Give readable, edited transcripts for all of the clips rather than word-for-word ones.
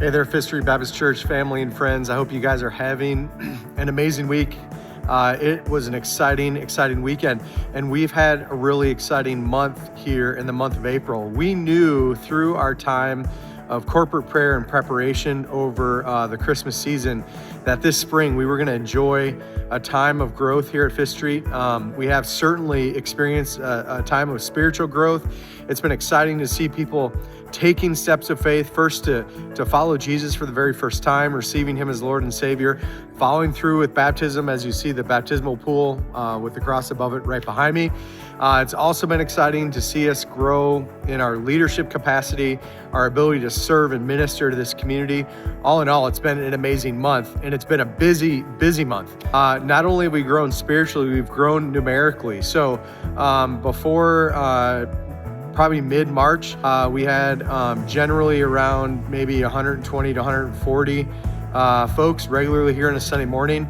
Hey there, Fifth Street Baptist Church family and friends. I hope you guys are having an amazing week. It was an exciting weekend, and we've had a really exciting month here in the month of April. We knew through our time of corporate prayer and preparation over the Christmas season that this spring we were going to enjoy a time of growth here at Fifth Street. We have certainly experienced a time of spiritual growth. It's been exciting to see people taking steps of faith, first to follow Jesus for the very first time, receiving him as Lord and Savior, following through with baptism, as you see the baptismal pool with the cross above it right behind me. It's also been exciting to see us grow in our leadership capacity, our ability to serve and minister to this community. All in all, it's been an amazing month, and it's been a busy month. Not only have we grown spiritually, we've grown numerically. So before probably mid-March, we had generally around maybe 120 to 140 folks regularly here on a Sunday morning.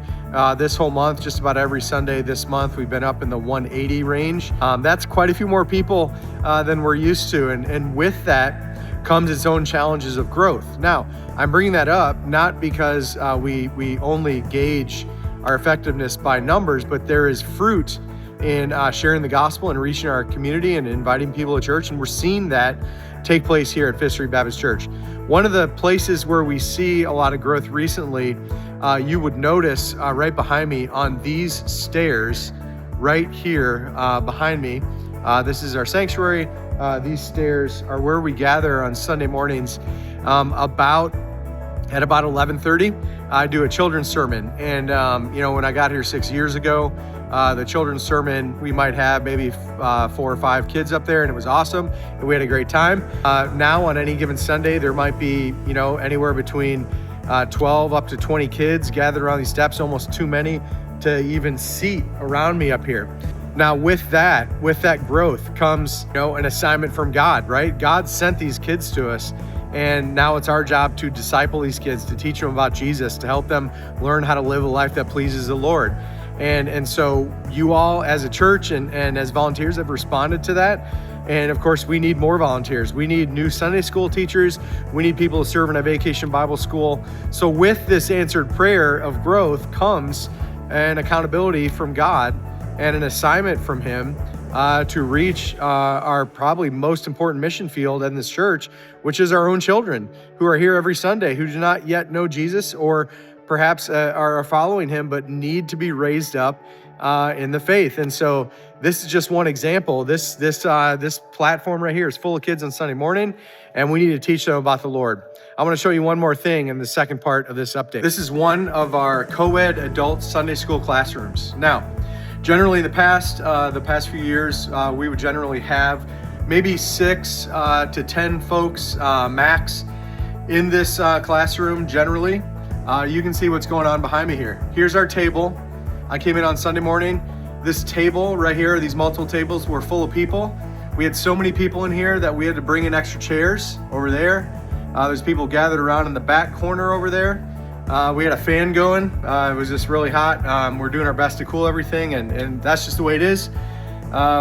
This whole month, just about every Sunday this month, we've been up in the 180 range. That's quite a few more people than we're used to. And with that comes its own challenges of growth. Now, I'm bringing that up not because we only gauge our effectiveness by numbers, but there is fruit in sharing the gospel and reaching our community and inviting people to church. And we're seeing that take place here at Fifth Street Baptist Church. One of the places where we see a lot of growth recently, you would notice right behind me on these stairs right here behind me. This is our sanctuary. These stairs are where we gather on Sunday mornings about 11:30. I do a children's sermon. And when I got here 6 years ago, the children's sermon, we might have maybe 4 or 5 kids up there, and it was awesome, and we had a great time. Now on any given Sunday, there might be anywhere between 12 up to 20 kids gathered around these steps, almost too many to even seat around me up here. Now with that growth comes an assignment from God, right? God sent these kids to us, and now it's our job to disciple these kids, to teach them about Jesus, to help them learn how to live a life that pleases the Lord. And so you all as a church and as volunteers have responded to that. And of course, we need more volunteers. We need new Sunday school teachers. We need people to serve in a vacation Bible school. So with this answered prayer of growth comes an accountability from God and an assignment from him to reach our probably most important mission field in this church, which is our own children who are here every Sunday, who do not yet know Jesus or perhaps are following him, but need to be raised up in the faith. And so this is just one example. This platform right here is full of kids on Sunday morning, and we need to teach them about the Lord. I want to show you one more thing in the second part of this update. This is one of our co-ed adult Sunday school classrooms. Now, generally the past few years, we would generally have maybe 6 to 10 folks max in this classroom generally. You can see what's going on behind me here. Here's our table. I came in on Sunday morning. This table right here, these multiple tables were full of people. We had so many people in here that we had to bring in extra chairs over there. There's people gathered around in the back corner over there. We had a fan going. It was just really hot. We're doing our best to cool everything, and that's just the way it is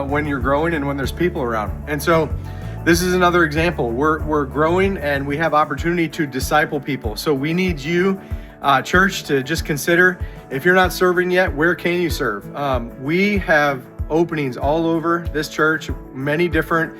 when you're growing and when there's people around. And so this is another example. We're growing, and we have opportunity to disciple people. So we need you, church, to just consider, if you're not serving yet, where can you serve? We have openings all over this church, for many different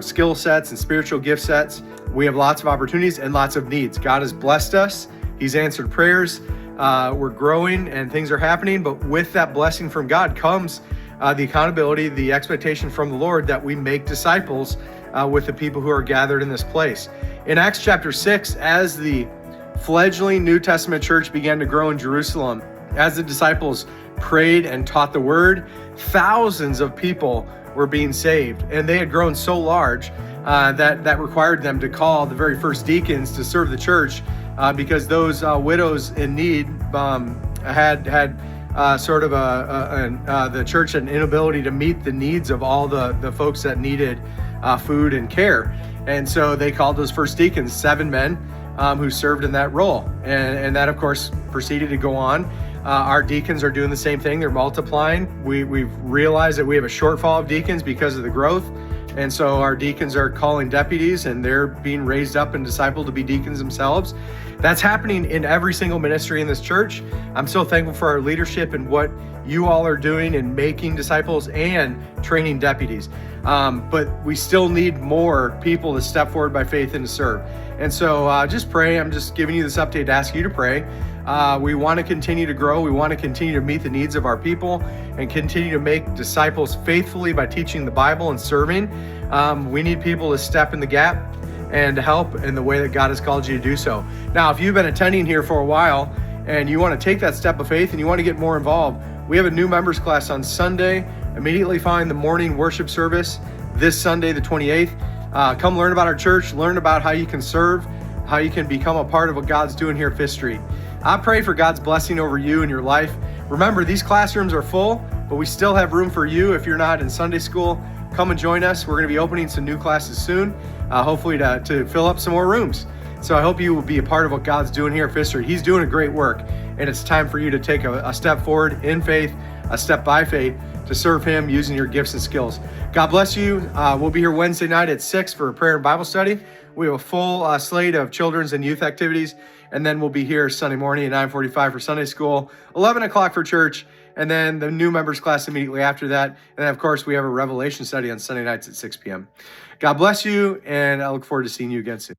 skill sets and spiritual gift sets. We have lots of opportunities and lots of needs. God has blessed us. He's answered prayers. We're growing and things are happening, but with that blessing from God comes the accountability, the expectation from the Lord that we make disciples with the people who are gathered in this place. In Acts chapter 6, as the fledgling New Testament church began to grow in Jerusalem, as the disciples prayed and taught the word, thousands of people were being saved. And they had grown so large that required them to call the very first deacons to serve the church because those widows in need had the church had an inability to meet the needs of all the folks that needed food and care. And so they called those first deacons, 7 men who served in that role. And that, of course, proceeded to go on. Our deacons are doing the same thing. They're multiplying. We've realized that we have a shortfall of deacons because of the growth. And so our deacons are calling deputies, and they're being raised up and discipled to be deacons themselves. That's happening in every single ministry in this church. I'm so thankful for our leadership and what you all are doing in making disciples and training deputies. But we still need more people to step forward by faith and to serve. And so just pray. I'm just giving you this update to ask you to pray. We want to continue to grow. We want to continue to meet the needs of our people and continue to make disciples faithfully by teaching the Bible and serving. We need people to step in the gap and to help in the way that God has called you to do so. Now, if you've been attending here for a while and you want to take that step of faith and you want to get more involved, we have a new members class on Sunday, immediately following the morning worship service this Sunday, the 28th. Come learn about our church, learn about how you can serve, how you can become a part of what God's doing here at Fifth Street. I pray for God's blessing over you and your life. Remember, these classrooms are full, but we still have room for you. If you're not in Sunday school, come and join us. We're going to be opening some new classes soon, hopefully to fill up some more rooms. So I hope you will be a part of what God's doing here at Fifth Street. He's doing a great work, and it's time for you to take a step forward in faith, a step by faith, to serve Him using your gifts and skills. God bless you. We'll be here Wednesday night at 6 for a prayer and Bible study. We have a full slate of children's and youth activities, and then we'll be here Sunday morning at 9:45 for Sunday school, 11 o'clock for church, and then the new members class immediately after that. And then, of course, we have a Revelation study on Sunday nights at 6 p.m. God bless you, and I look forward to seeing you again soon.